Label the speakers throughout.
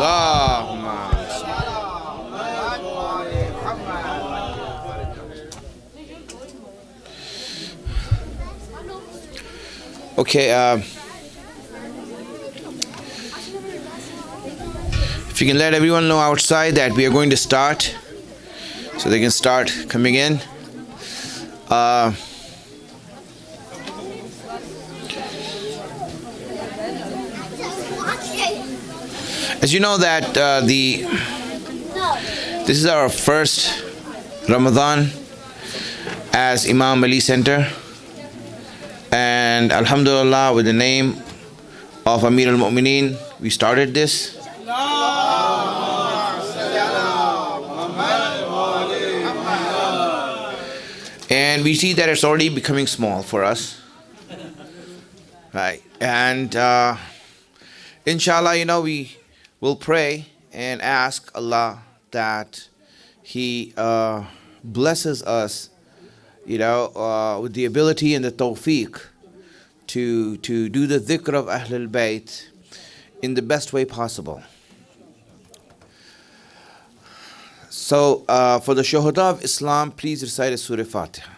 Speaker 1: Allahumma. Okay, if you can let everyone know outside that we are going to start, so they can start coming in. As you know that this is our first Ramadan as Imam Ali Center, and Alhamdulillah, with the name of Amir al-Mu'mineen, we started this. And we see that it's already becoming small for us, right? And inshallah, we will pray and ask Allah that He blesses us, with the ability and the tawfiq to do the dhikr of Ahlul Bayt in the best way possible. So, for the Shuhada of Islam, please recite a Surah Fatiha.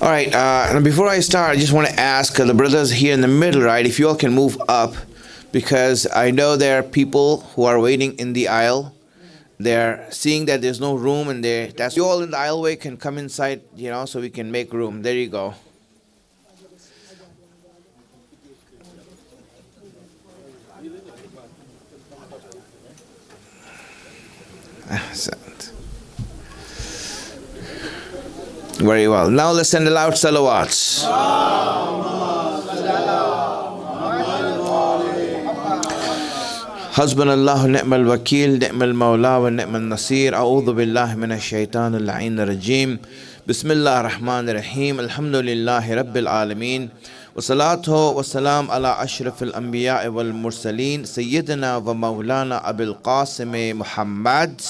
Speaker 1: All right, and before I start, I just want to ask the brothers here in the middle, right, if you all can move up, because I know there are people who are waiting in the aisle. They're seeing that there's no room, and that's you all in the aisleway can come inside, so we can make room. There you go. Very well. Now let's send aloud salawats. حسبنا الله نعم الوكيل نعم المولى ونعم النصير أعوذ بالله من الشيطان اللعين الرجيم بسم الله الرحمن الرحيم الحمد لله رب العالمين والصلاة والسلام على أشرف الأنبياء والمرسلين سيدنا ومولانا أبي القاسم محمد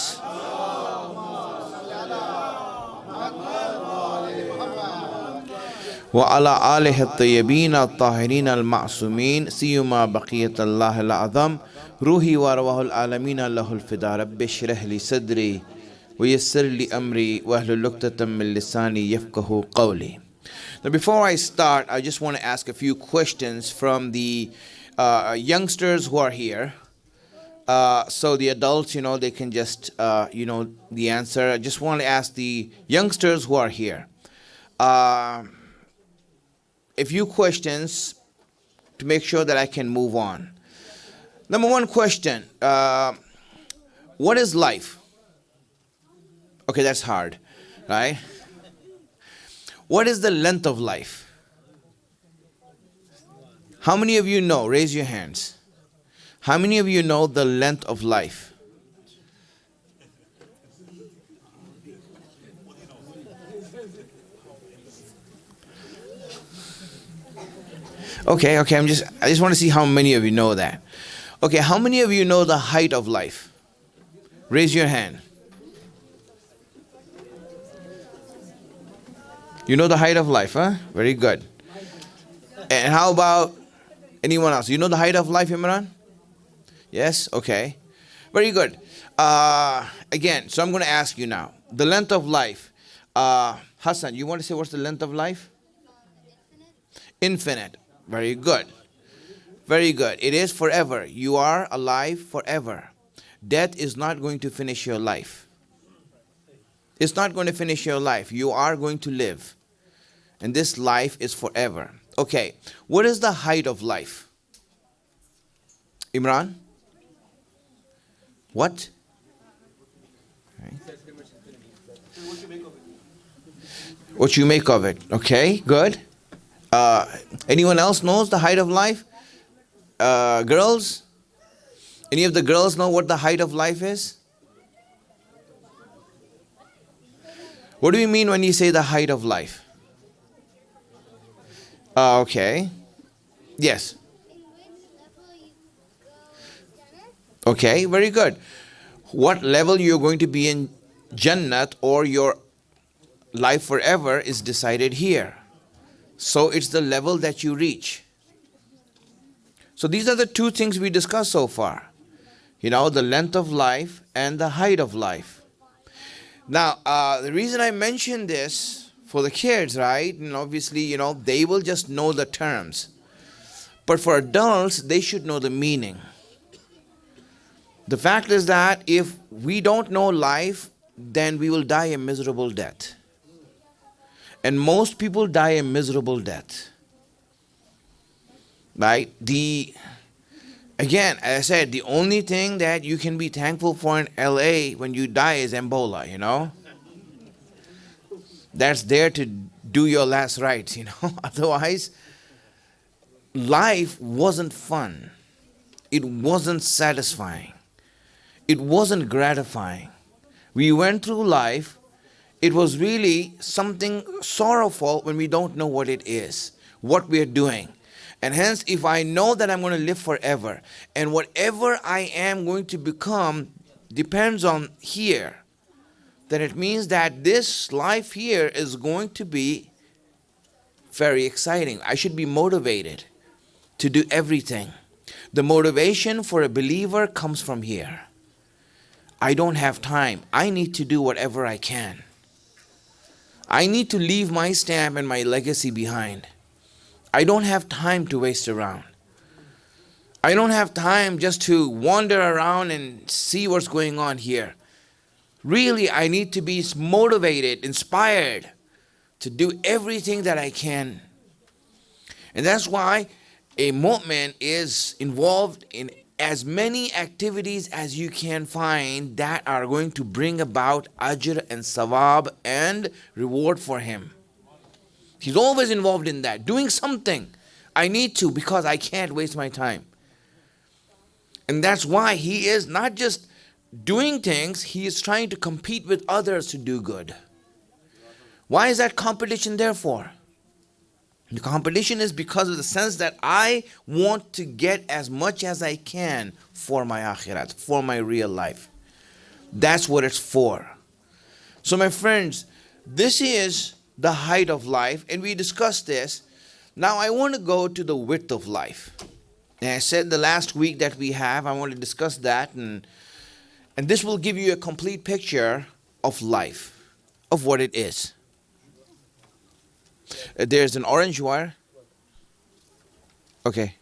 Speaker 1: وعلى آله الطيبين الطاهرين المعصومين سيما بقية الله الأعظم روحي ورواه العالمين له الفداء رب اشرح لي صدري ويسر لي أمري واحلل عقدة من لساني يفقهوا قولي. Now before I start, I just want to ask a few questions from the youngsters who are here. So the adults, they can just, the answer. I just want to ask the youngsters who are here a few questions to make sure that I can move on. Number one question, what is life? Okay, that's hard, right? What is the length of life? How many of you know? Raise your hands. How many of you know the length of life? Okay, I just want to see how many of you know that. Okay, how many of you know the height of life? Raise your hand. You know the height of life, huh? Very good. And how about anyone else? You know the height of life, Imran? Yes? Okay. Very good. Again, so I'm going to ask you now. The length of life. Hassan, you want to say what's the length of life? Infinite. Very good. Very good. It is forever. You are alive forever. Death is not going to finish your life. It's not going to finish your life. You are going to live. And this life is forever. Okay. What is the height of life? Imran? What? Right. What you make of it. Okay, good. Anyone else knows the height of life? Girls? Any of the girls know what the height of life is? What do you mean when you say the height of life? Okay. Yes. Okay, very good. What level you're going to be in Jannat or your life forever is decided here. So it's the level that you reach. So these are the two things we discussed so far. The length of life and the height of life. Now, the reason I mention this for the kids, right? And obviously, they will just know the terms. But for adults, they should know the meaning. The fact is that if we don't know life, then we will die a miserable death. And most people die a miserable death. Right? Again, as I said, the only thing that you can be thankful for in LA when you die is Ebola, That's there to do your last rites, Otherwise, life wasn't fun. It wasn't satisfying. It wasn't gratifying. We went through life. It was really something sorrowful when we don't know what it is, what we are doing. And hence, if I know that I'm going to live forever, and whatever I am going to become depends on here, then it means that this life here is going to be very exciting. I should be motivated to do everything. The motivation for a believer comes from here. I don't have time. I need to do whatever I can. I need to leave my stamp and my legacy behind. I don't have time to waste around. I don't have time just to wander around and see what's going on here. Really, I need to be motivated, inspired to do everything that I can. And that's why a mu'min is involved in as many activities as you can find that are going to bring about ajr and sawab and reward for him. He's always involved in that, doing something. I need to because I can't waste my time. And that's why he is not just doing things, he is trying to compete with others to do good. Why is that competition there for? The competition is because of the sense that I want to get as much as I can for my akhirat, for my real life. That's what it's for. So my friends, this is the height of life, and we discussed this. Now I want to go to the width of life. And I said the last week that we have, I want to discuss that, and this will give you a complete picture of life, of what it is. There's an orange wire. Okay.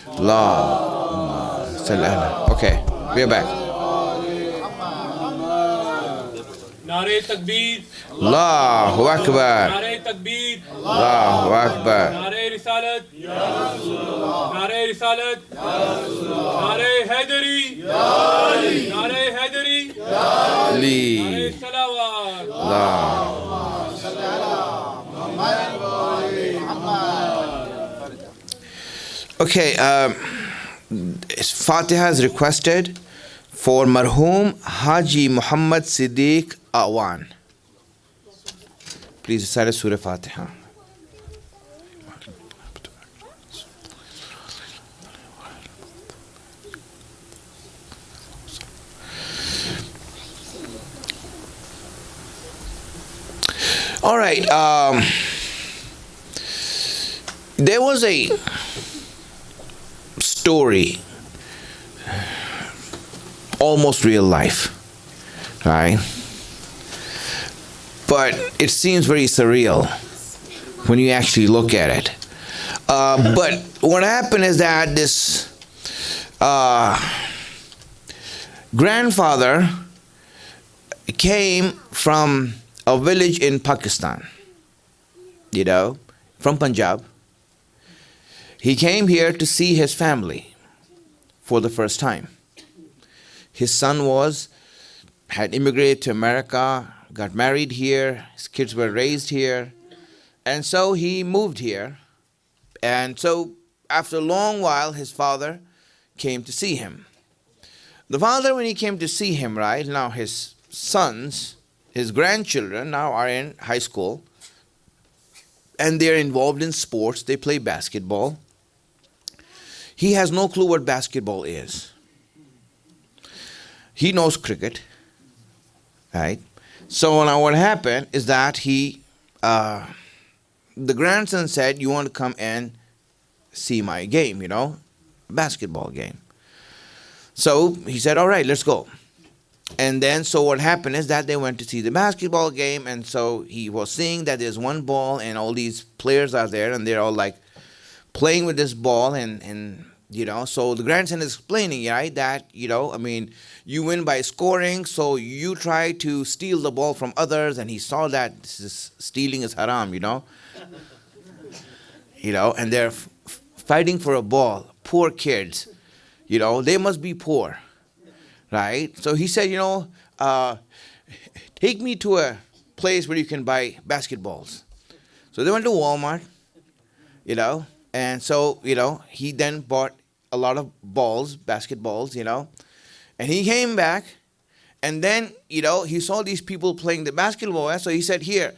Speaker 1: Allah. Okay, we are back.
Speaker 2: Nare takbir.
Speaker 1: Allahu Akbar.
Speaker 2: Nare takbir.
Speaker 1: Allahu Akbar.
Speaker 2: Nare risalat. Ya Rasulullah. Nare risalat. Ya Rasulullah. Nare Haidari. Ya Ali. Nare Haidari. Ya
Speaker 1: Ali.
Speaker 2: Nare salawat.
Speaker 1: Allah. Okay, Fatiha is requested for Marhum Haji Muhammad Siddiq Awan. Please recite Surah Fatiha. All right. There was a story, almost real life, right? But it seems very surreal when you actually look at it. But what happened is that this grandfather came from a village in Pakistan, from Punjab. He came here to see his family for the first time. His son had immigrated to America, got married here, his kids were raised here, and so he moved here. And so after a long while, his father came to see him. The father, when he came to see him, right, now his sons, his grandchildren now are in high school, and they're involved in sports. They play basketball. He has no clue what basketball is. He knows cricket, right? So now what happened is that the grandson said, "You want to come and see my game, basketball game." So he said, "All right, let's go." And then, so what happened is that they went to see the basketball game, and so he was seeing that there's one ball, and all these players are there, and they're all like playing with this ball, and so the grandson is explaining, right, that, you win by scoring, so you try to steal the ball from others, and he saw that stealing is haram, and they're fighting for a ball. Poor kids, they must be poor. Right? So he said, take me to a place where you can buy basketballs. So they went to Walmart, and so, he then bought a lot of balls, basketballs, and he came back, and then, he saw these people playing the basketball, so he said, "Here,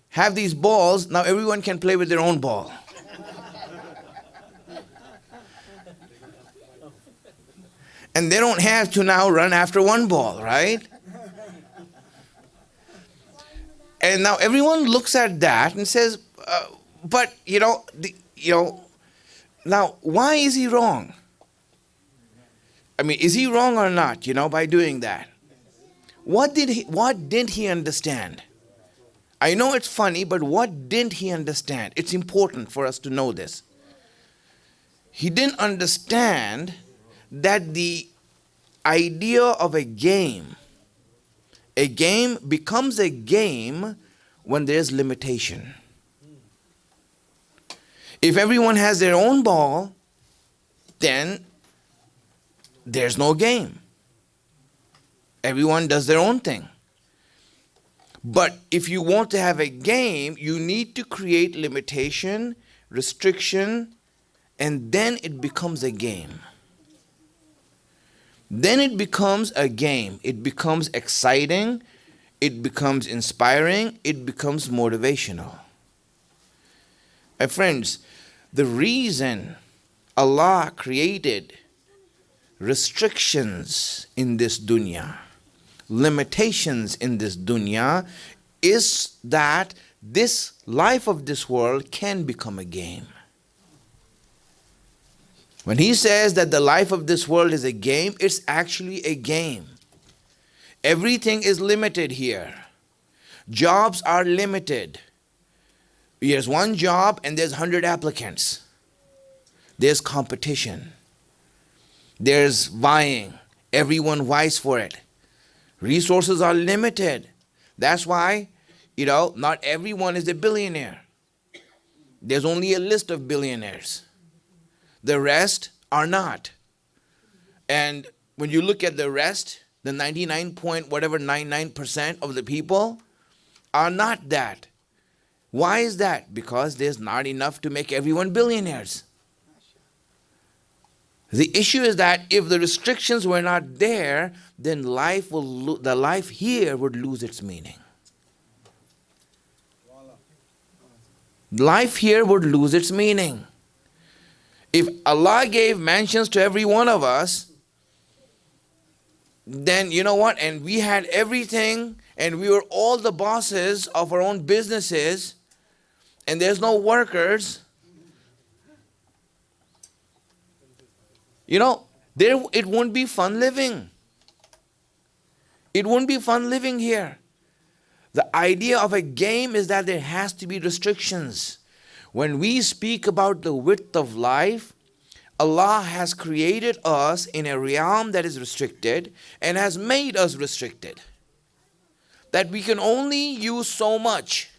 Speaker 1: have these balls, now everyone can play with their own ball." And they don't have to now run after one ball, right? And now everyone looks at that and says, but, now why is he wrong? I mean, is he wrong or not, by doing that? What didn't he understand? I know it's funny, but what didn't he understand? It's important for us to know this. He didn't understand that the idea of a game becomes a game when there's limitation. If everyone has their own ball, then there's no game. Everyone does their own thing. But if you want to have a game, you need to create limitation, restriction, and then it becomes a game. Then it becomes a game. It becomes exciting. It becomes inspiring. It becomes motivational. My friends, the reason Allah created restrictions in this dunya, limitations in this dunya, is that this life of this world can become a game. When he says that the life of this world is a game, it's actually a game. Everything is limited here. Jobs are limited. There's one job and there's 100 applicants. There's competition. There's vying. Everyone vies for it. Resources are limited. That's why, not everyone is a billionaire. There's only a list of billionaires. The rest are not. And when you look at the rest, the 99% of the people are not that. Why is that? Because there's not enough to make everyone billionaires. The issue is that if the restrictions were not there, then the life here would lose its meaning. Life here would lose its meaning. If Allah gave mansions to every one of us, then you know what? And we had everything, and we were all the bosses of our own businesses, and there's no workers. It won't be fun living. It won't be fun living here. The idea of a game is that there has to be restrictions. When we speak about the width of life, Allah has created us in a realm that is restricted and has made us restricted. That we can only use so much.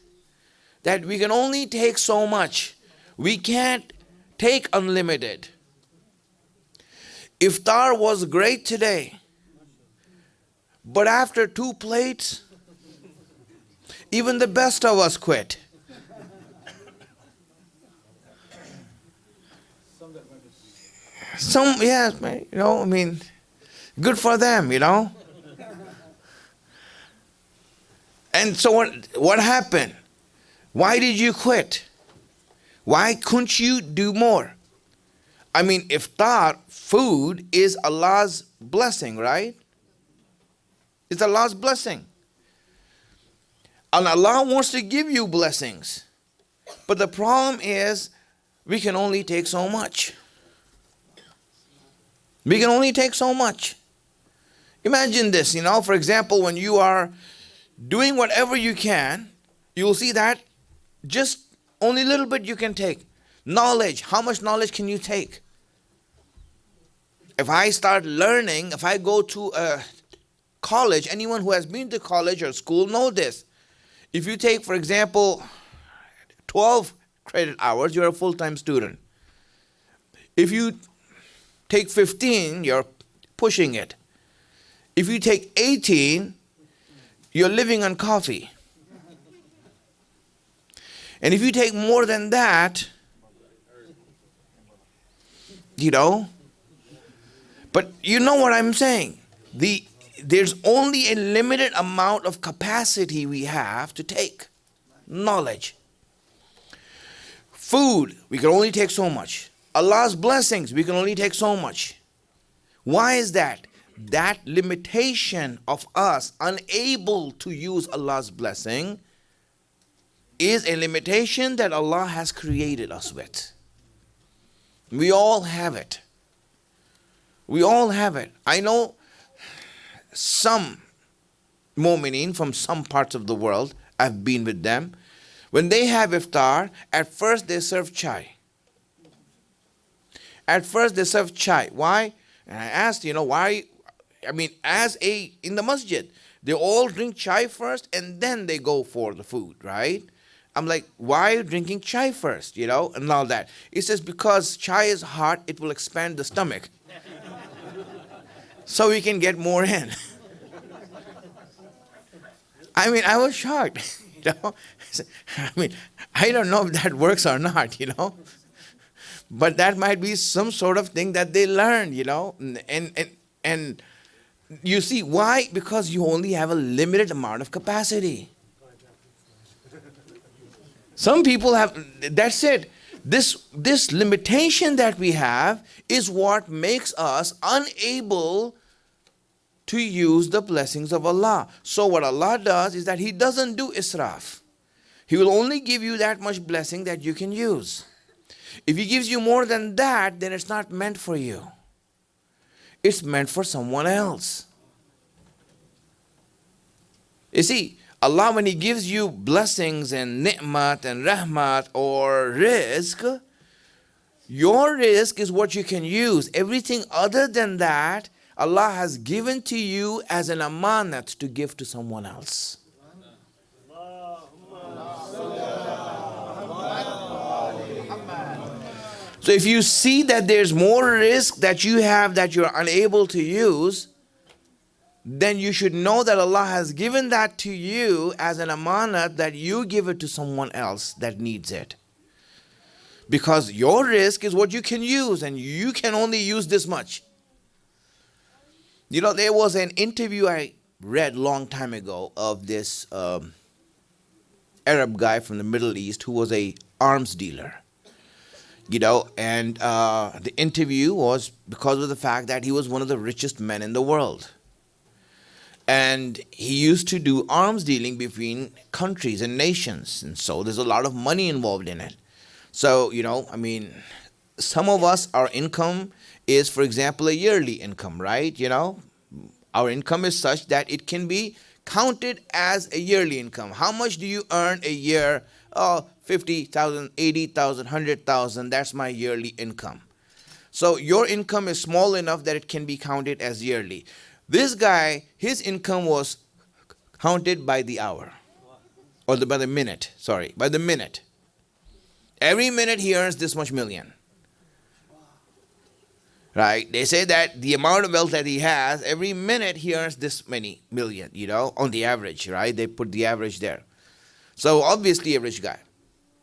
Speaker 1: That we can only take so much. We can't take unlimited. Iftar was great today, but after 2 plates, even the best of us quit. Good for them, And so what happened? Why did you quit? Why couldn't you do more? I mean, iftar, food, is Allah's blessing, right? It's Allah's blessing. And Allah wants to give you blessings. But the problem is, we can only take so much. We can only take so much. Imagine this, for example, when you are doing whatever you can, you'll see that just only a little bit you can take. Knowledge, how much knowledge can you take? If I start learning, if I go to a college, anyone who has been to college or school know this. If you take, for example, 12 credit hours, you're a full-time student. If you take 15, you're pushing it. If you take 18, you're living on coffee. And if you take more than that, but you know what I'm saying. There's only a limited amount of capacity we have to take. Knowledge. Food, we can only take so much. Allah's blessings, we can only take so much. Why is that? That limitation of us unable to use Allah's blessing is a limitation that Allah has created us with. We all have it. We all have it. I know some mu'mineen from some parts of the world, I've been with them. When they have iftar, at first they serve chai. At first they serve chai. Why? And I asked, why? I mean, in the masjid, they all drink chai first and then they go for the food, right? I'm like, why are you drinking chai first, and all that? He says, because chai is hot, it will expand the stomach. So we can get more in. I mean, I was shocked, I mean, I don't know if that works or not, But that might be some sort of thing that they learned, And you see, why? Because you only have a limited amount of capacity. Some people have, that's it. This limitation that we have is what makes us unable to use the blessings of Allah. So what Allah does is that He doesn't do israf. He will only give you that much blessing that you can use. If He gives you more than that, then it's not meant for you. It's meant for someone else. You see, Allah, when He gives you blessings and ni'mat and rahmat or rizq, your rizq is what you can use. Everything other than that, Allah has given to you as an amanat to give to someone else. So if you see that there's more risk that you have that you're unable to use, then you should know that Allah has given that to you as an amanat that you give it to someone else that needs it. Because your risk is what you can use and you can only use this much. There was an interview I read long time ago of this Arab guy from the Middle East who was a arms dealer. And the interview was because of the fact that he was one of the richest men in the world. And he used to do arms dealing between countries and nations. And so there's a lot of money involved in it. So, some of us, our income is, for example, a yearly income, right? Our income is such that it can be counted as a yearly income. How much do you earn a year? Oh, 50,000, 80,000, 100,000, that's my yearly income. So your income is small enough that it can be counted as yearly. This guy, his income was counted by the hour. Or by the minute. Every minute he earns this much million. Right? They say that the amount of wealth that he has, every minute he earns this many million, on the average, right? They put the average there. So obviously a rich guy,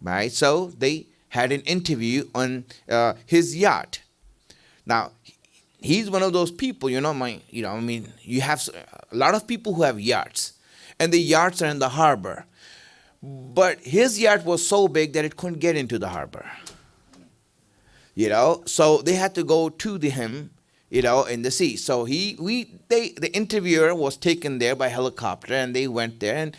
Speaker 1: right? So they had an interview on his yacht. Now, he's one of those people, you have a lot of people who have yachts, and the yachts are in the harbor. But his yacht was so big that it couldn't get into the harbor. So they had to go to him, in the sea. So the interviewer was taken there by helicopter, and they went there, and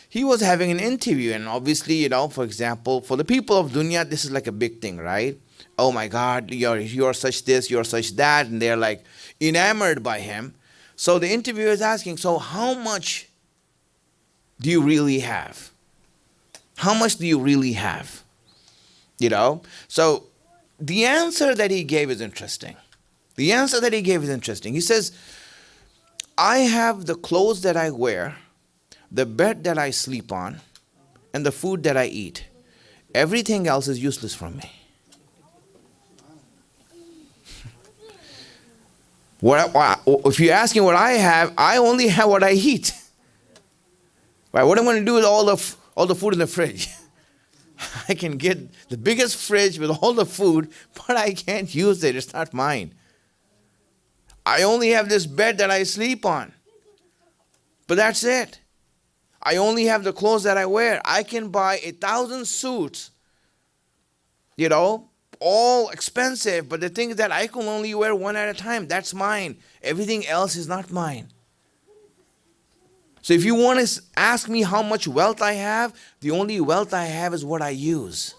Speaker 1: he was having an interview. And obviously, for example, for the people of dunya, this is like a big thing, right? Oh my God, you're such this, you're such that, and they're like enamored by him. So the interviewer is asking, so how much do you really have? How much do you really have? So the answer that he gave is interesting. He says, I have the clothes that I wear, the bed that I sleep on, and the food that I eat. Everything else is useless for me. If you ask me what I have, I only have what I eat. Right? What am I going to do with all the food in the fridge? I can get the biggest fridge with all the food, but I can't use it. It's not mine. I only have this bed that I sleep on. But that's it. I only have the clothes that I wear. I can buy 1,000 suits, all expensive, but the thing is that I can only wear one at a time. That's mine. Everything else is not mine. So if you want to ask me how much wealth I have, the only wealth I have is what I use.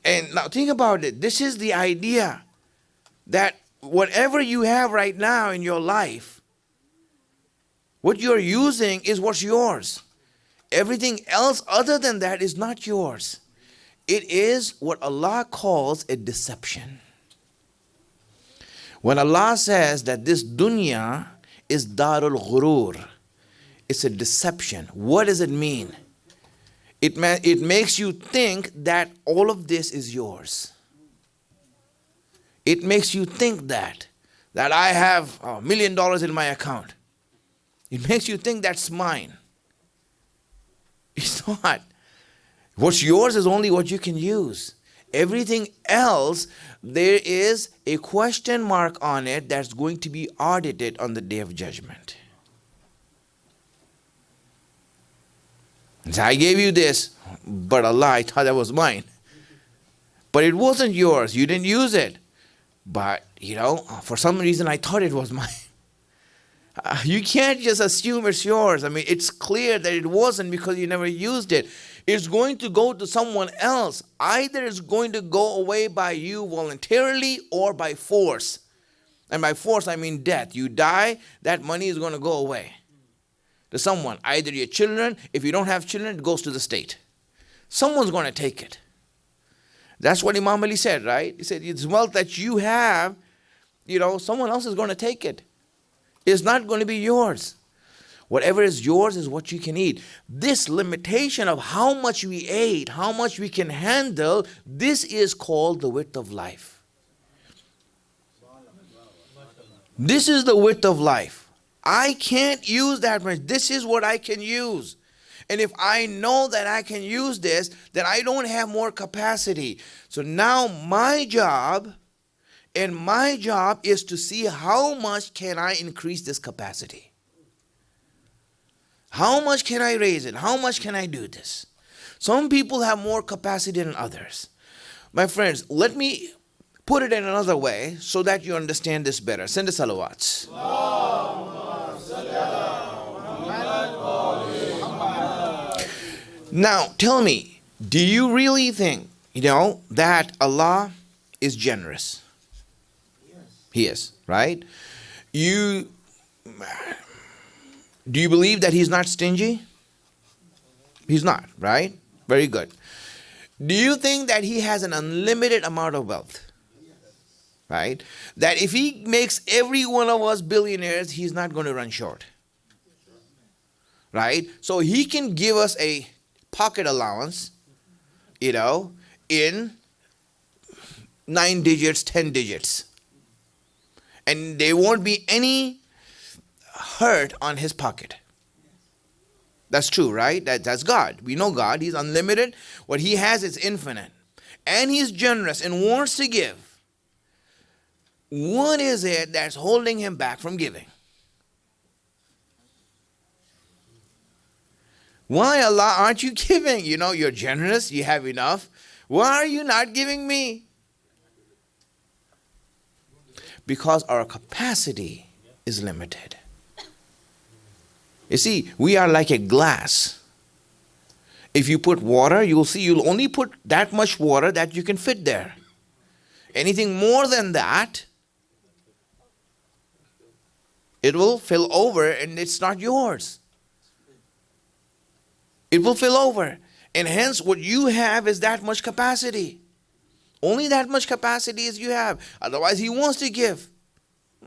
Speaker 1: And now think about it. This is the idea that whatever you have right now in your life, what you're using is what's yours. Everything else other than that is not yours. It is what Allah calls a deception. When Allah says that this dunya is darul ghurur, it's a deception. What does it mean? It makes you think that all of this is yours. It makes you think that I have $1 million in my account. It makes you think that's mine. It's not. What's yours is only what you can use. Everything else, there is a question mark on it that's going to be audited on the day of judgment. And so I gave you this, but Allah, I thought that was mine. But it wasn't yours. You didn't use it. But, for some reason I thought it was mine. You can't just assume it's yours. I mean, it's clear that it wasn't because you never used it. It's going to go to someone else. Either it's going to go away by you voluntarily or by force. And by force, I mean death. You die, that money is going to go away to someone. Either your children. If you don't have children, it goes to the state. Someone's going to take it. That's what Imam Ali said, right? He said, it's wealth that you have, someone else is going to take it. It's not going to be yours. Whatever is yours is what you can eat. This limitation of how much we ate, how much we can handle, this is called the width of life. This is the width of life. I can't use that much. This is what I can use. And if I know that I can use this, then I don't have more capacity. So now my job is to see how much can I increase this capacity. How much can I raise it? How much can I do this? Some people have more capacity than others. My friends, let me put it in another way so that you understand this better. Send the salawats. Now, tell me, do you really think, that Allah is generous? Yes. He is, right? Do you believe that He's not stingy? He's not, right? Very good. Do you think that He has an unlimited amount of wealth? Right? That if He makes every one of us billionaires, He's not going to run short. Right? So He can give us a pocket allowance, in 9 digits, 10 digits. And there won't be any hurt on His pocket. That's true, right? That's God. We know God. He's unlimited. What He has is infinite. And He's generous and wants to give. What is it that's holding Him back from giving? Why, Allah, aren't you giving? You know, you're generous, you have enough. Why are you not giving me? Because our capacity is limited. You see, we are like a glass. If you put water, you'll see you'll only put that much water that you can fit there. Anything more than that, it will fill over and it's not yours. It will fill over. And hence what you have is that much capacity. Only that much capacity as you have. Otherwise he wants to give.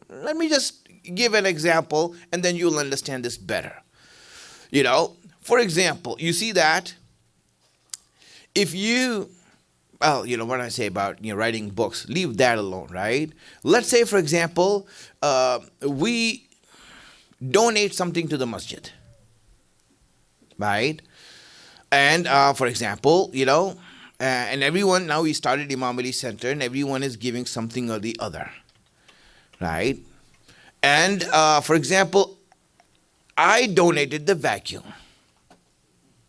Speaker 1: Let me just give an example and then you'll understand this better. You know, for example, you see that if you, well, you know what I say about, you know, writing books, leave that alone, right? Let's say, for example, we donate something to the masjid, right? And for example, you know, and everyone, now we started Imam Ali Center and everyone is giving something or the other, right? And for example, I donated the vacuum,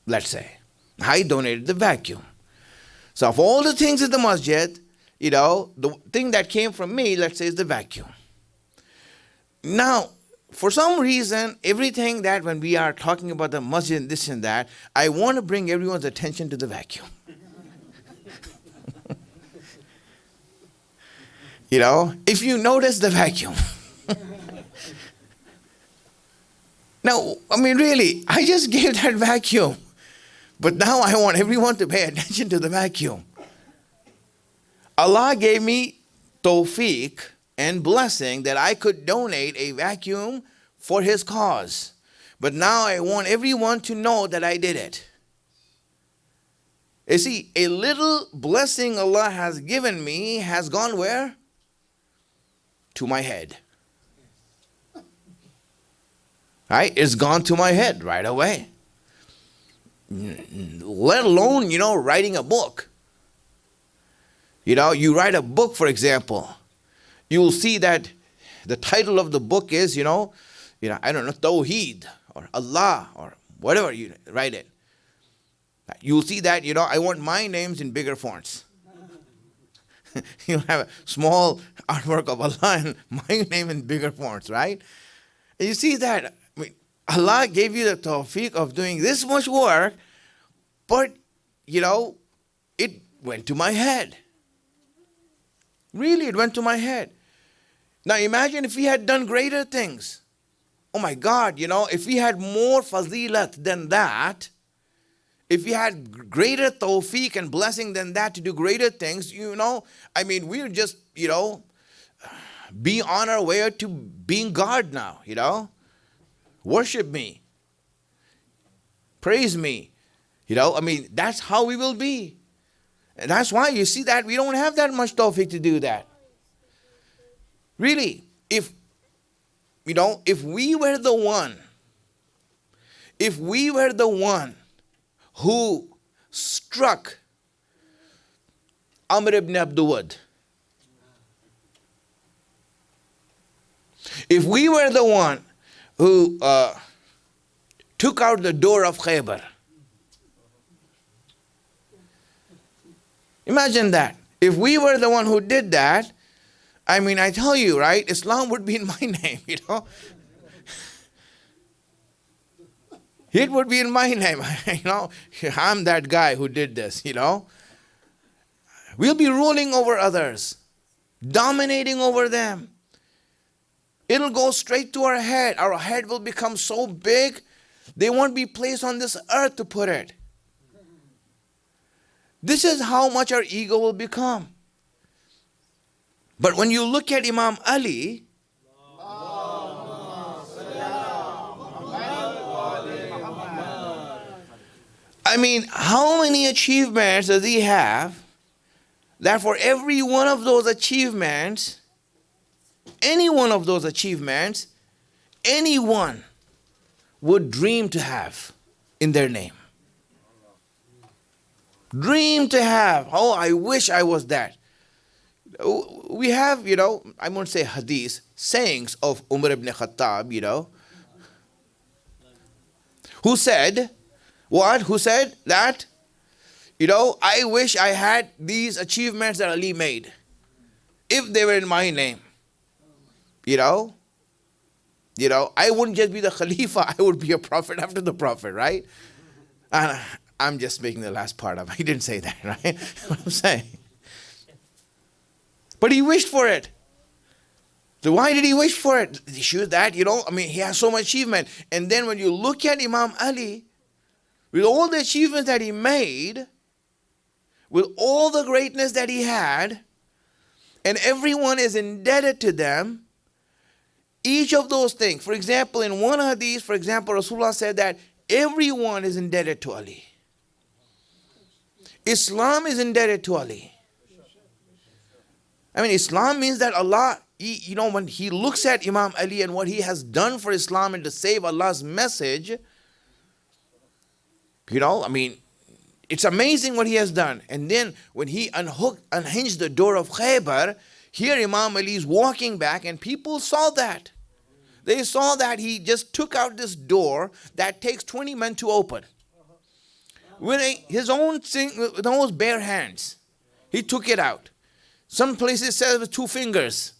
Speaker 1: let's say. I donated the vacuum. So of all the things in the masjid, you know, the thing that came from me, let's say, is the vacuum. Now, for some reason, everything that when we are talking about the masjid and this and that, I want to bring everyone's attention to the vacuum. You know, if you notice the vacuum. Now, I mean, really, I just gave that vacuum. But now I want everyone to pay attention to the vacuum. Allah gave me tawfiq and blessing that I could donate a vacuum for His cause. But now I want everyone to know that I did it. You see, a little blessing Allah has given me has gone where? To my head. Right? It's gone to my head right away. Let alone, you know, writing a book. You know, you write a book, for example. You will see that the title of the book is, you know, I don't know, Tawheed or Allah or whatever you write it. You will see that, you know, I want my names in bigger fonts. You have a small artwork of Allah and my name in bigger fonts, right? And you see that. I mean, Allah gave you the tawfiq of doing this much work, but, you know, it went to my head. Really, it went to my head. Now imagine if we had done greater things. Oh my God, you know, if we had more fazilat than that, if we had greater tawfiq and blessing than that to do greater things, you know, I mean, we're just, you know, be on our way to being God now, you know. Worship me. Praise me. You know, I mean, that's how we will be. And that's why you see that we don't have that much tawfiq to do that. Really, if, you know, if we were the one who struck Amr ibn Abdul Wad, if we were the one who took out the door of Khaybar, imagine that. If we were the one who did that, I mean, I tell you, right, Islam would be in my name, you know. It would be in my name, you know. I'm that guy who did this, you know. We'll be ruling over others, dominating over them. It'll go straight to our head. Our head will become so big, they won't be placed on this earth to put it. This is how much our ego will become. But when you look at Imam Ali, I mean, how many achievements does he have that for every one of those achievements, any one of those achievements, anyone would dream to have in their name? Dream to have. Oh, I wish I was that. We have, you know, I won't say hadith, sayings of Umar ibn Khattab, you know, who said, What? Who said that? I wish I had these achievements that Ali made. If they were in my name. I wouldn't just be the Khalifa, I would be a prophet after the prophet, right? And I'm just making the last part up. He didn't say that, right? What I'm saying. But he wished for it. So why did he wish for it? He shows that, he has so much achievement. And then when you look at Imam Ali, with all the achievements that he made, with all the greatness that he had, and everyone is indebted to them, each of those things. For example, in one hadith, Rasulullah said that everyone is indebted to Ali. Islam is indebted to Ali. Islam means that Allah, when he looks at Imam Ali and what he has done for Islam and to save Allah's message, it's amazing what he has done. And then when he unhinged the door of Khaybar, here Imam Ali is walking back and people saw that. They saw that he just took out this door that takes 20 men to open. With his own bare hands. He took it out. Some places says with 2 fingers.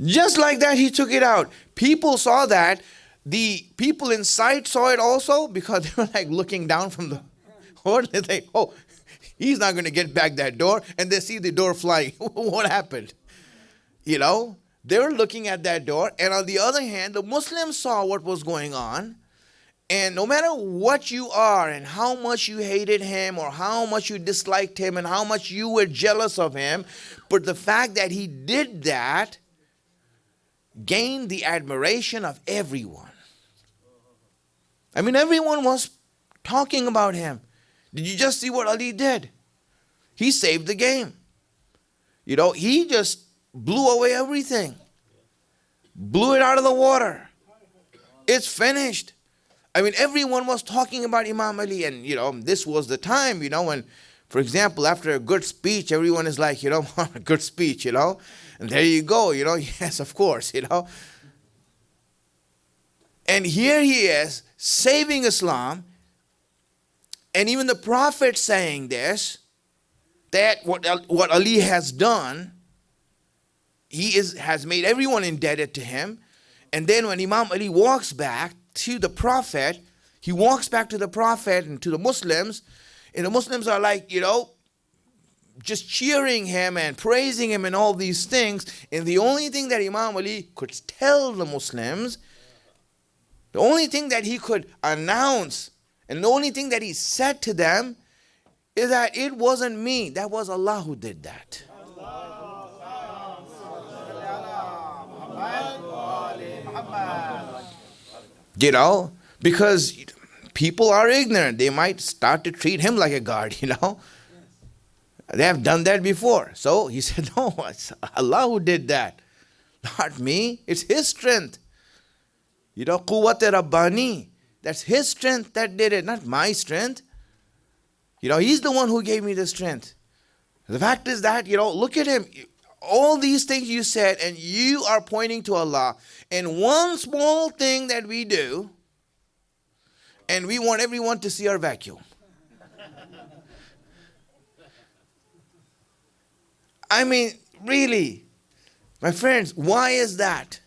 Speaker 1: Just like that, he took it out. People saw that. The people inside saw it also because they were like looking down from the door. They think, oh, he's not going to get back that door. And they see the door flying. What happened? They were looking at that door. And on the other hand, the Muslims saw what was going on. And no matter what you are and how much you hated him or how much you disliked him and how much you were jealous of him, but the fact that he did that gained the admiration of everyone. Everyone was talking about him. Did you just see what Ali did? He saved the game. He just blew away everything. Blew it out of the water. It's finished. Everyone was talking about Imam Ali. And, this was the time, when, for example, after a good speech, everyone is like, a good speech, And there you go, yes, of course, And here he is, saving Islam. And even the Prophet saying this, that what Ali has done, has made everyone indebted to him. And then when Imam Ali walks back to the Prophet, he walks back to the Prophet and to the Muslims, and the Muslims are like, just cheering him and praising him and all these things. And the only thing that Imam Ali could tell the Muslims, the only thing that he could announce, and the only thing that he said to them is that it wasn't me, that was Allah who did that. Because people are ignorant. They might start to treat him like a guard, They have done that before. So he said, no, it's Allah who did that. Not me. It's his strength. Quwwat Rabbani. That's his strength that did it, not my strength. He's the one who gave me the strength. The fact is that, look at him. All these things you said, and you are pointing to Allah. And one small thing that we do, and we want everyone to see our vacuum. Really, my friends, why is that?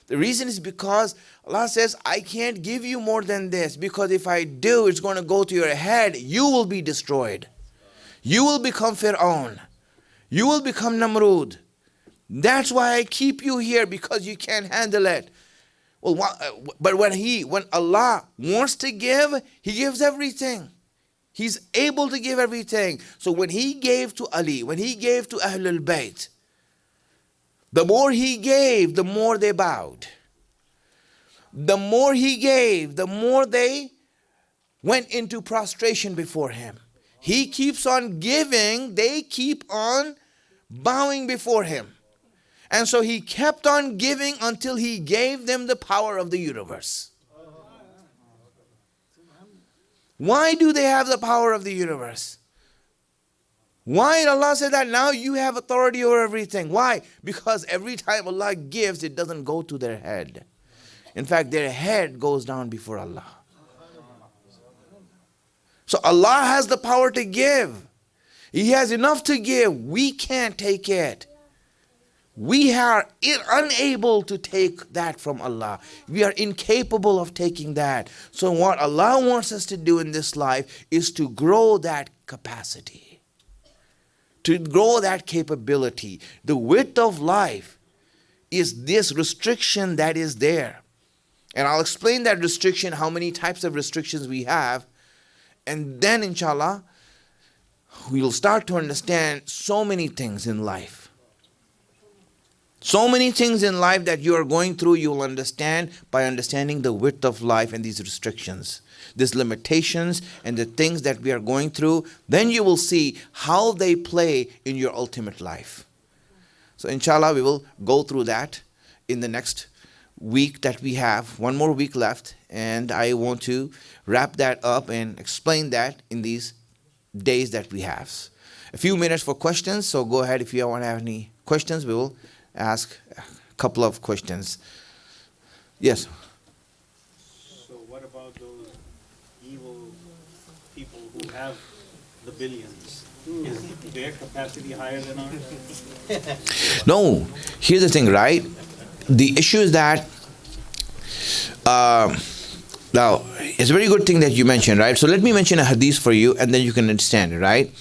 Speaker 1: The reason is because Allah says, I can't give you more than this, because if I do, it's going to go to your head. You will be destroyed. You will become Fir'aun. You will become Namrud. That's why I keep you here, because you can't handle it. But when Allah wants to give, He gives everything. He's able to give everything. So when He gave to Ali, when He gave to Ahlul Bayt, the more He gave, the more they bowed. The more He gave, the more they went into prostration before Him. He keeps on giving, they keep on bowing before Him. And so He kept on giving until He gave them the power of the universe. Why do they have the power of the universe? Why Allah said that? Now you have authority over everything. Why? Because every time Allah gives, it doesn't go to their head. In fact, their head goes down before Allah. So Allah has the power to give. He has enough to give. We can't take it. We are unable to take that from Allah. We are incapable of taking that. So what Allah wants us to do in this life is to grow that capacity, to grow that capability. The width of life is this restriction that is there. And I'll explain that restriction, how many types of restrictions we have. And then inshallah, we'll start to understand so many things in life. So many things in life that you are going through, you will understand by understanding the width of life and these restrictions, these limitations and the things that we are going through. Then you will see how they play in your ultimate life. So inshallah, we will go through that in the next week that we have. One more week left, and I want to wrap that up and explain that in these days that we have. A few minutes for questions, so go ahead if you want to have any questions. We will ask a couple of questions. Yes?
Speaker 3: So what about those evil people who have the billions? Is their capacity higher than ours?
Speaker 1: No. Here's the thing, right? The issue is that, now, it's a very good thing that you mentioned, right? So let me mention a hadith for you, and then you can understand it, right?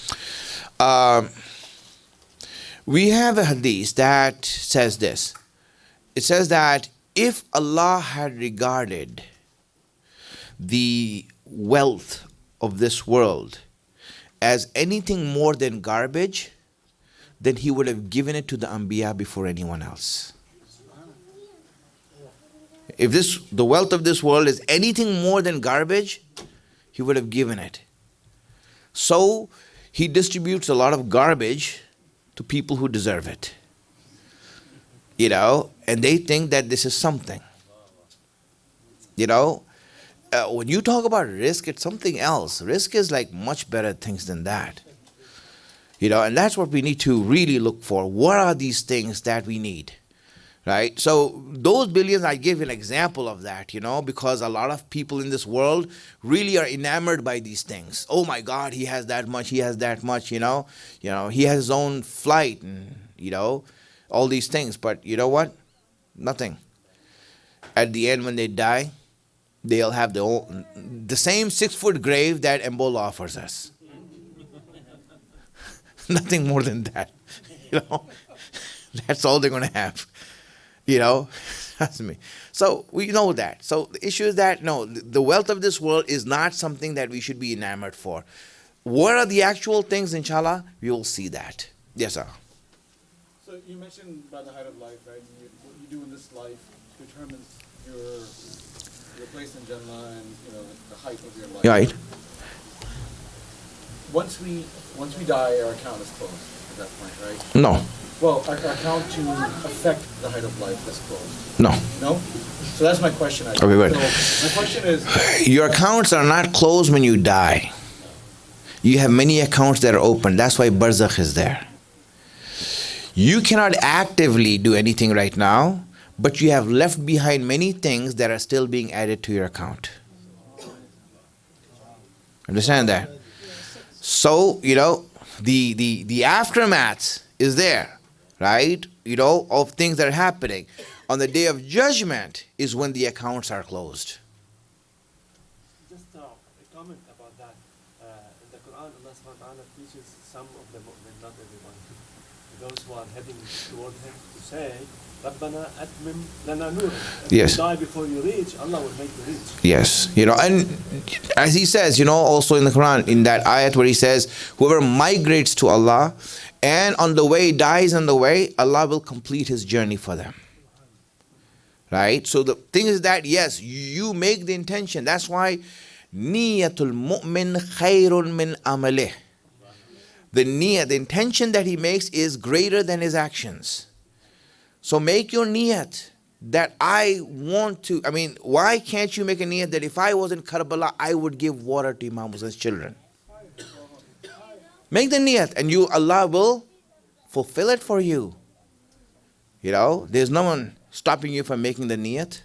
Speaker 1: We have a hadith that says this. It says that if Allah had regarded the wealth of this world as anything more than garbage, then He would have given it to the Anbiya before anyone else. If the wealth of this world is anything more than garbage, He would have given it. So He distributes a lot of garbage to people who deserve it. And they think that this is something. When you talk about risk, it's something else. Risk is like much better things than that. And that's what we need to really look for. What are these things that we need? Right? So those billions, I give an example of that, because a lot of people in this world really are enamored by these things. Oh my God, he has that much, he has that much, he has his own flight and, all these things. But you know what? Nothing. At the end, when they die, they'll have the same 6-foot grave that Ebola offers us. Nothing more than that. That's all they're going to have. That's me. So we know that. So the issue is that, no, the wealth of this world is not something that we should be enamored for. What are the actual things, inshallah? We will see that. Yes, sir.
Speaker 4: So you mentioned about the height of life, right? What you do in this life determines your place in Jannah and the height of your life.
Speaker 1: Right.
Speaker 4: Once we die, our account is closed at that point, right?
Speaker 1: No.
Speaker 4: Well, our account to affect the height of life is closed.
Speaker 1: No.
Speaker 4: No? So that's my question.
Speaker 1: Okay, good.
Speaker 4: So my question is...
Speaker 1: Your accounts are not closed when you die. You have many accounts that are open. That's why barzakh is there. You cannot actively do anything right now, but you have left behind many things that are still being added to your account. Understand that? So, the aftermath is there, right? Of things that are happening. On the day of judgment is when the accounts are closed.
Speaker 5: Just a comment about that. In the Quran, Allah subhanahu wa ta'ala teaches some of the mu'min, not everyone. Those who are heading toward Him to say, رَبَّنَا أَتْمِمْ لَنَا نُورًا. If
Speaker 1: Yes.
Speaker 5: you die before you reach, Allah will make you reach.
Speaker 1: Yes, and as He says, also in the Quran, in that ayat where He says, whoever migrates to Allah and on the way dies on the way, Allah will complete his journey for them. Right? So the thing is that, yes, you make the intention. That's why niyatul mu'min khairun min amalih. The niyat, the intention that he makes is greater than his actions. So make your niyat that I want to, why can't you make a niyat that if I was in Karbala, I would give water to Imam Hussein's children? Make the niyat, and Allah will fulfill it for you. There's no one stopping you from making the niyat.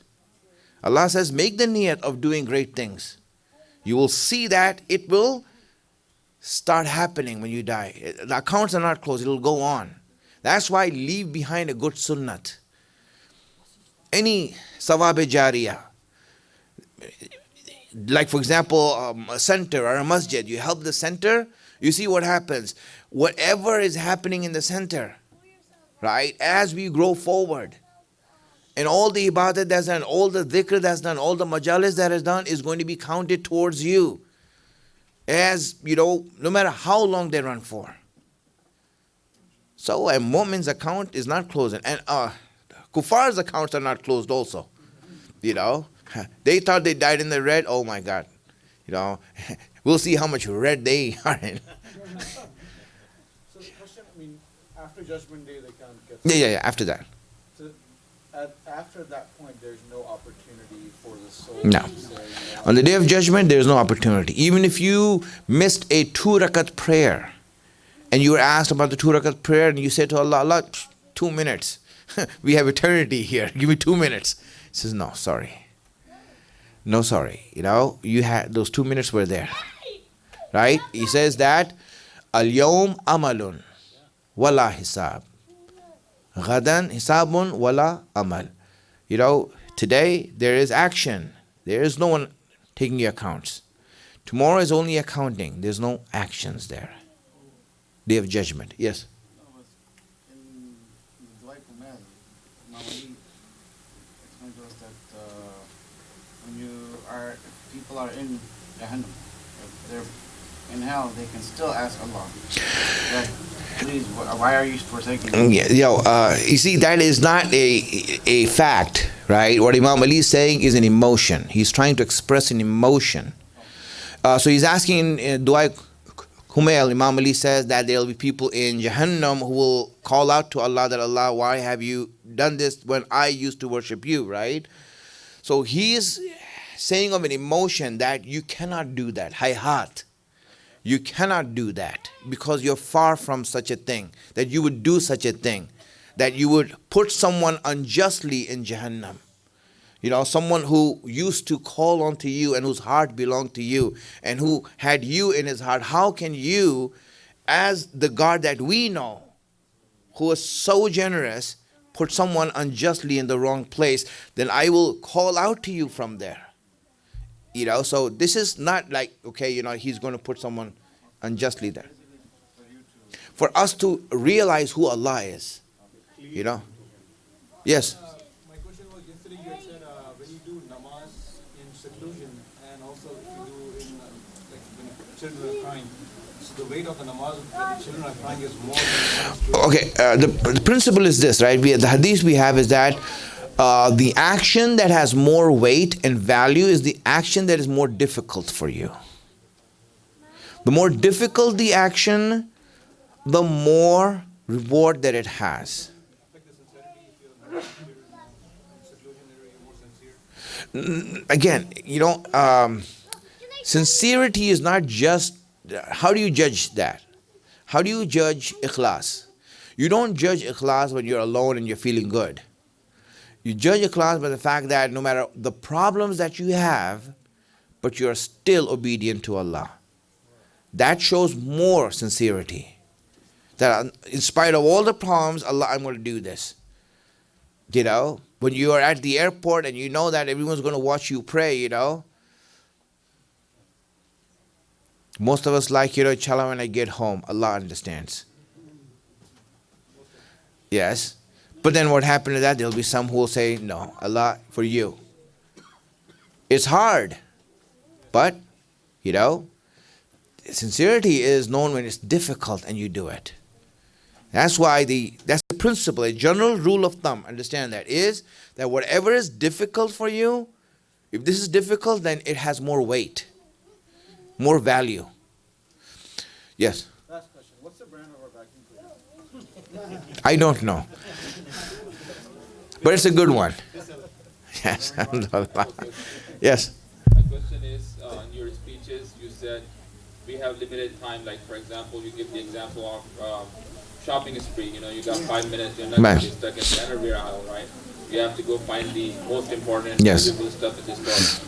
Speaker 1: Allah says, make the niyat of doing great things. You will see that it will start happening when you die. The accounts are not closed, it will go on. That's why leave behind a good sunnat. Any sawab-e-jariyah. Like for example, a center or a masjid, you help the center, you see what happens. Whatever is happening in the center, right, as we grow forward, and all the ibadat that's done, all the dhikr that's done, all the majalis that is done is going to be counted towards you. As, no matter how long they run for. So a mu'min's account is not closed. And kuffar's accounts are not closed also. They thought they died in the red. Oh my God. We'll see how much red they are in.
Speaker 4: So the question, after Judgment Day, they can't get...
Speaker 1: Yeah, after that.
Speaker 4: So after that point, there's no opportunity for the soul
Speaker 1: No.
Speaker 4: to say...
Speaker 1: On the Day of Judgment, there's no opportunity. Even if you missed a 2-rakat prayer, and you were asked about the 2-rakat prayer, and you said to Allah, Allah, 2 minutes. We have eternity here. Give me 2 minutes. He says, no, sorry. No, sorry. You had those 2 minutes were there. Right? He says that, Al-yawm amalun wala hisab. Ghadan hisabun wala amal. Today there is action. There is no one taking your accounts. Tomorrow is only accounting. There's no actions there. Day of Judgment. Yes?
Speaker 6: In the Dwight Command, Imam Ali explained to us that when people are in Jahannam, if they're in hell, they can still ask Allah, that, please, why are you forsaking me?
Speaker 1: You see, that is not a fact, right? What Imam Ali is saying is an emotion. He's trying to express an emotion. So he's asking in Dua Kumail, Imam Ali says that there will be people in Jahannam who will call out to Allah that, Allah, why have you done this when I used to worship you, right? So he is saying of an emotion that you cannot do that. Hayhat. You cannot do that because you're far from such a thing, that you would do such a thing, that you would put someone unjustly in Jahannam. Someone who used to call on to you and whose heart belonged to you and who had you in his heart. How can you, as the God that we know, who is so generous, put someone unjustly in the wrong place? Then I will call out to you from there. So this is not like, okay, he's going to put someone unjustly there. For us to realize who Allah is, Yes.
Speaker 4: My question was, yesterday you had said when you do namaz in seclusion and also if you do in when children are crying, so the weight of the namaz when the children are crying is more than...
Speaker 1: Okay, the principle is this, right? The hadith we have is that the action that has more weight and value is the action that is more difficult for you. The more difficult the action, the more reward that it has. Again, sincerity is not just, how do you judge that? How do you judge ikhlas? You don't judge ikhlas when you're alone and you're feeling good. You judge ikhlas by the fact that no matter the problems that you have, but you're still obedient to Allah. That shows more sincerity. That in spite of all the problems, Allah, I'm going to do this. When you are at the airport and you know that everyone's going to watch you pray, Most of us like, inshallah, when I get home, Allah understands. Yes. But then what happened to that? There'll be some who will say, no, Allah, for you. It's hard. But, sincerity is known when it's difficult and you do it. That's why that's the principle, a general rule of thumb, understand that, is that whatever is difficult for you, if this is difficult, then it has more weight, more value. Yes?
Speaker 4: Last question. What's the brand of our vacuum cleaner?
Speaker 1: I don't know. But it's a good one. Yes. Yes.
Speaker 7: My question is, in your speeches, you said
Speaker 2: we have limited time. Like for example, you give the example of shopping spree. You know, you got 5 minutes. You're not going to be stuck in the underwear aisle, right? You have to go find the most important, valuable stuff in the store.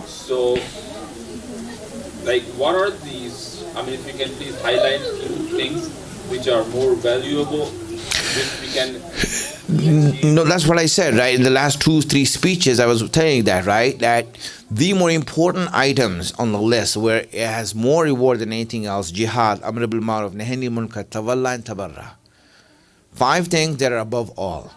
Speaker 2: So, like, what are these? I mean, if you can please highlight few things which are more valuable, which we can.
Speaker 1: No, that's what I said, right? In the last 2-3 speeches, I was telling you that, right? That the more important items on the list, where it has more reward than anything else: jihad, amr bil ma'ruf, nahy anil munkar, tawalla, and tabarra. 5 things that are above all,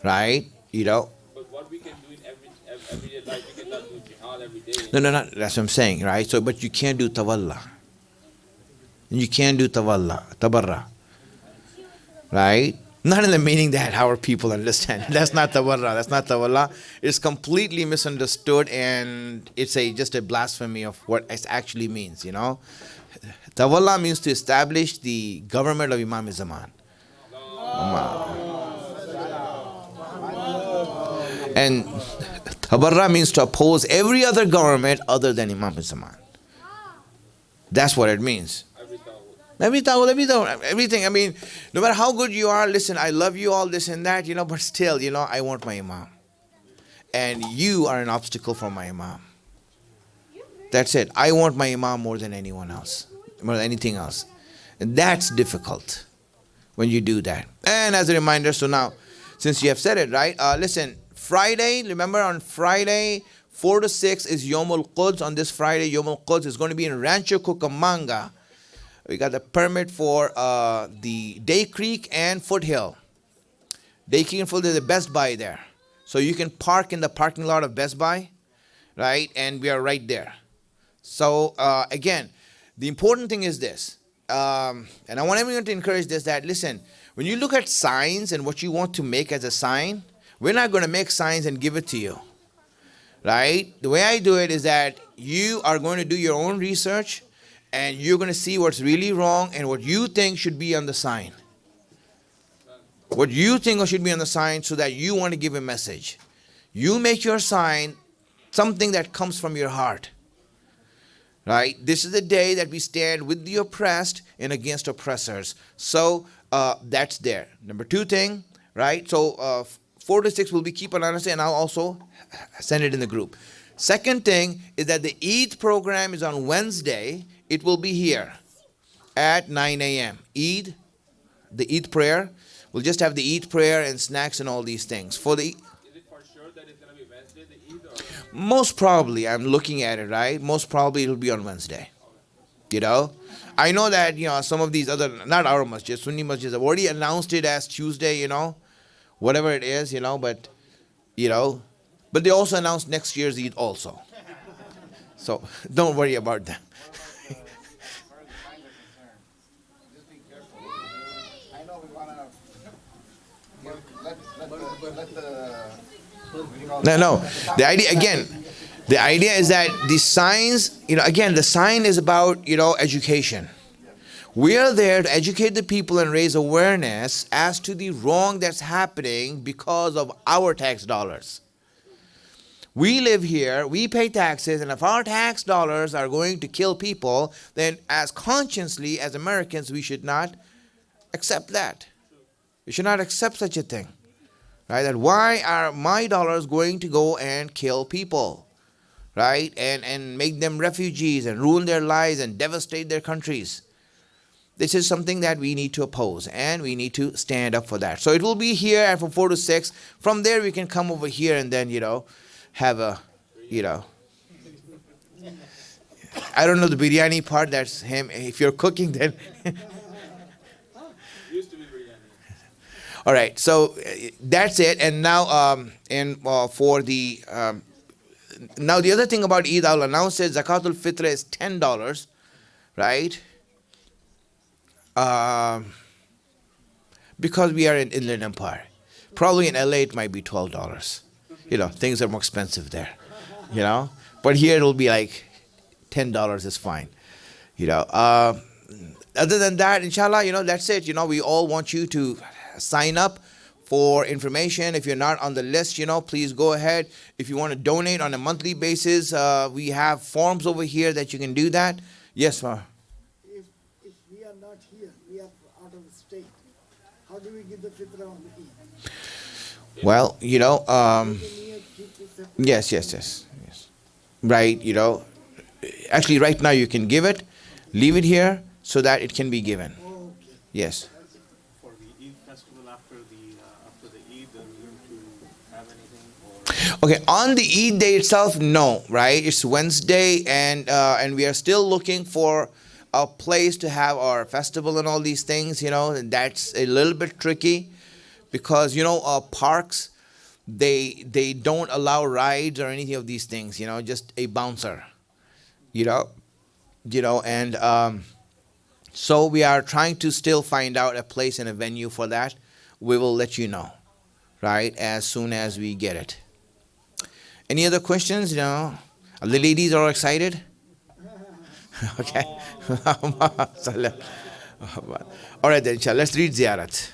Speaker 1: right? You know.
Speaker 2: But what we can do in everyday life, we cannot do jihad every day.
Speaker 1: No. That's what I'm saying, right? So, but you can't do tawalla. You can't do tabarra, right? Not in the meaning that our people understand. That's not tawarra. That's not tawalla. It's completely misunderstood, and it's just a blasphemy of what it actually means, you know. Tawalla means to establish the government of Imam Zaman. And tabarra means to oppose every other government other than Imam Zaman. That's what it means. Everything. I mean, no matter how good you are, listen, I love you all, this and that, you know, but still, you know, I want my Imam. And you are an obstacle for my Imam. That's it. I want my Imam more than anyone else, more than anything else. And that's difficult when you do that. And as a reminder, so now, since you have said it, right, listen, Friday, remember on Friday, 4 to 6 is Yomul Quds. On this Friday, Yomul Quds is going to be in Rancho Cucamonga. We got the permit for the Day Creek and Foothill. Day Creek and Foothill, there's a Best Buy there. So you can park in the parking lot of Best Buy, right? And we are right there. So again, the important thing is this. And I want everyone to encourage this, that listen, when you look at signs and what you want to make as a sign, we're not going to make signs and give it to you, right? The way I do it is that you are going to do your own research, and you're going to see what's really wrong and what you think should be on the sign. What you think should be on the sign, so that you want to give a message. You make your sign something that comes from your heart. Right? This is the day that we stand with the oppressed and against oppressors. So that's there. Number 2 thing, right? So 4 to 6 will be keep an honesty, and I'll also send it in the group. Second thing is that the Eid program is on Wednesday. It will be here at 9 a.m. Eid, the Eid prayer. We'll just have the Eid prayer and snacks and all these things. Is it
Speaker 2: for sure that it's going to be Wednesday, the Eid? Or?
Speaker 1: Most probably, I'm looking at it, right? Most probably it'll be on Wednesday. You know? I know that, you know, some of these other, not our masjid, Sunni masjids have already announced it as Tuesday, you know, whatever it is, you know, but they also announced next year's Eid also. So don't worry about them. No. The idea is that the signs, you know, again, the sign is about, you know, education. We are there to educate the people and raise awareness as to the wrong that's happening because of our tax dollars. We live here, we pay taxes, and if our tax dollars are going to kill people, then as consciously as Americans, we should not accept that. We should not accept such a thing. Right? That why are my dollars going to go and kill people? Right? And make them refugees and ruin their lives and devastate their countries. This is something that we need to oppose, and we need to stand up for that. So it will be here from 4 to 6. From there we can come over here and then, you know, have a, you know, I don't know the biryani part, that's him. If you're cooking, then all right, so that's it. And now, for the now the other thing about Eid, I'll announce it. Zakatul Fitr is $10, right? Because we are in Inland Empire. Probably in LA it might be $12. You know, things are more expensive there. You know, but here it'll be like $10 is fine. You know, other than that, inshallah, you know, that's it. You know, we all want you to sign up for information. If you're not on the list, you know, please go ahead. If you want to donate on a monthly basis, we have forms over here that you can do that. Yes, ma'am.
Speaker 7: If we are not here, we are out of state, how do we give the fitrah on Eid?
Speaker 1: Well,
Speaker 7: We can keep it separate.
Speaker 1: yes. Right, actually right now you can give it, leave it here so that it can be given.
Speaker 7: Okay.
Speaker 1: Yes.
Speaker 3: For the Eid festival after the Eid, are we going to have anything or?
Speaker 1: Okay, on the Eid day itself, no, right? It's Wednesday, and we are still looking for a place to have our festival and all these things. And that's a little bit tricky because parks, they don't allow rides or anything of these things. Just a bouncer. And so we are trying to still find out a place and a venue for that. We will let you know, right, as soon as we get it. Any other questions? Are the ladies all excited? Okay. All right then, inshallah. Let's read ziyarat.